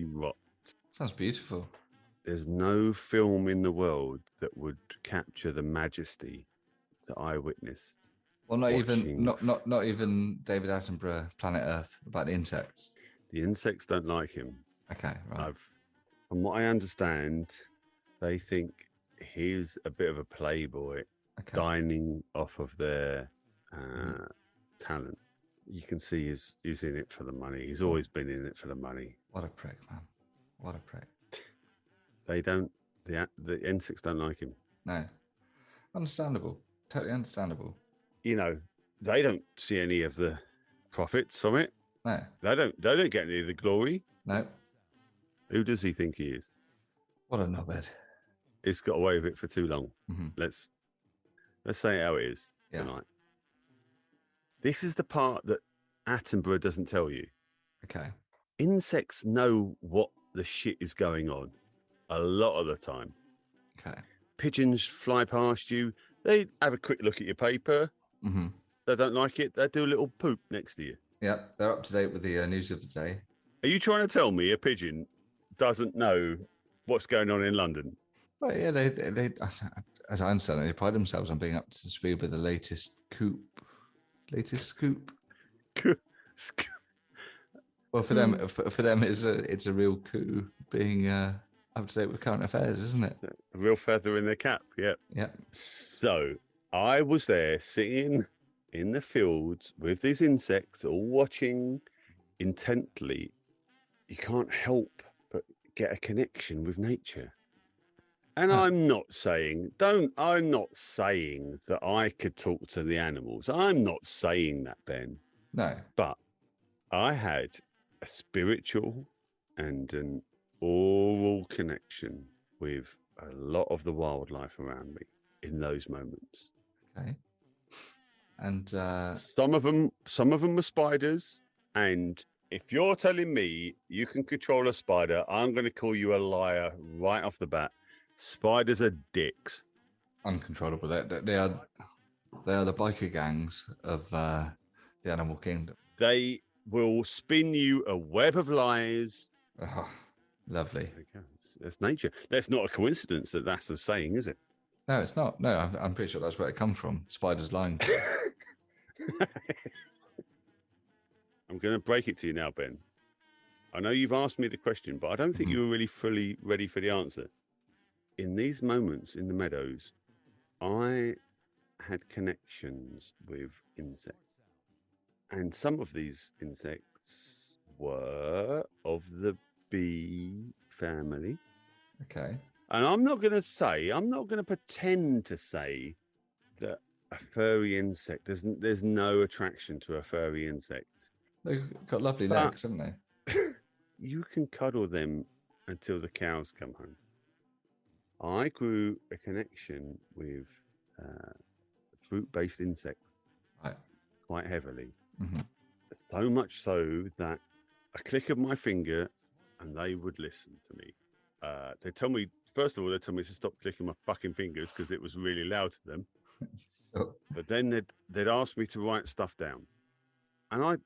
rot. Sounds beautiful. There's no film in the world that would capture the majesty that I witnessed. Well, not even David Attenborough, Planet Earth, about the insects. The insects don't like him. Okay, right. From what I understand, they think he's a bit of a playboy, dining off of their talent. You can see he's in it for the money. He's always been in it for the money. What a prick, man. What a prick. The insects don't like him. No. Understandable. Totally understandable. You know, they don't see any of the profits from it. No. They don't get any of the glory. No. Who does he think he is? What a knobhead. He's got away with it for too long. Let's say it how it is tonight. This is the part that Attenborough doesn't tell you. Okay. Insects know what the shit is going on a lot of the time. Okay. Pigeons fly past you. They have a quick look at your paper. They don't like it. They do a little poop next to you. Yeah, they're up to date with the news of the day. Are you trying to tell me a pigeon doesn't know what's going on in London? Well, yeah, they as I understand it, they pride themselves on being up to speed with the latest scoop. Well, for them, it's a real coup being up to date with current affairs, isn't it? A real feather in their cap. Yeah. Yeah. So I was there sitting in the fields with these insects, all watching intently. You can't help but get a connection with nature. And I'm not saying that I could talk to the animals. I'm not saying that, Ben. No. But I had a spiritual and an oral connection with a lot of the wildlife around me in those moments. Okay. And some of them were spiders. And if you're telling me you can control a spider, I'm going to call you a liar right off the bat. Spiders are dicks. Uncontrollable. They are the biker gangs of the animal kingdom. They will spin you a web of lies. Oh, lovely. That's nature. That's not a coincidence that that's the saying, is it? No, it's not. No, I'm pretty sure that's where it comes from. Spiders lying. I'm going to break it to you now, Ben. I know you've asked me the question, but I don't think you were really fully ready for the answer. In these moments in the meadows, I had connections with insects. And some of these insects were of the bee family. Okay. And I'm not going to pretend to say that a furry insect, there's no attraction to a furry insect. They've got lovely legs, haven't they? You can cuddle them until the cows come home. I grew a connection with fruit-based insects quite heavily. So much so that a click of my finger and they would listen to me. They tell me, first of all, they told me to stop clicking my fucking fingers because it was really loud to them. Sure. But then they'd ask me to write stuff down, and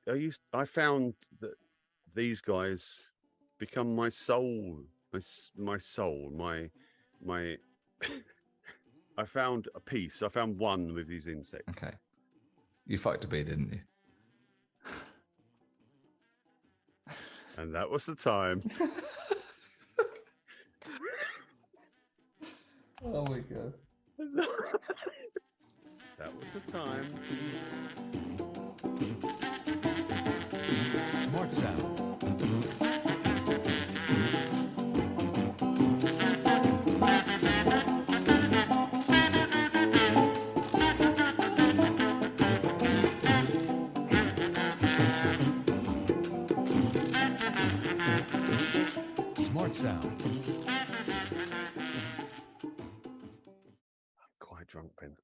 I found that these guys become my soul, my soul, my. I found a piece. I found one with these insects. Okay. You fucked a bee, didn't you? And that was the time. Oh my god. That was the time. Smart Sound. Smart Sound. Quite drunk, Ben.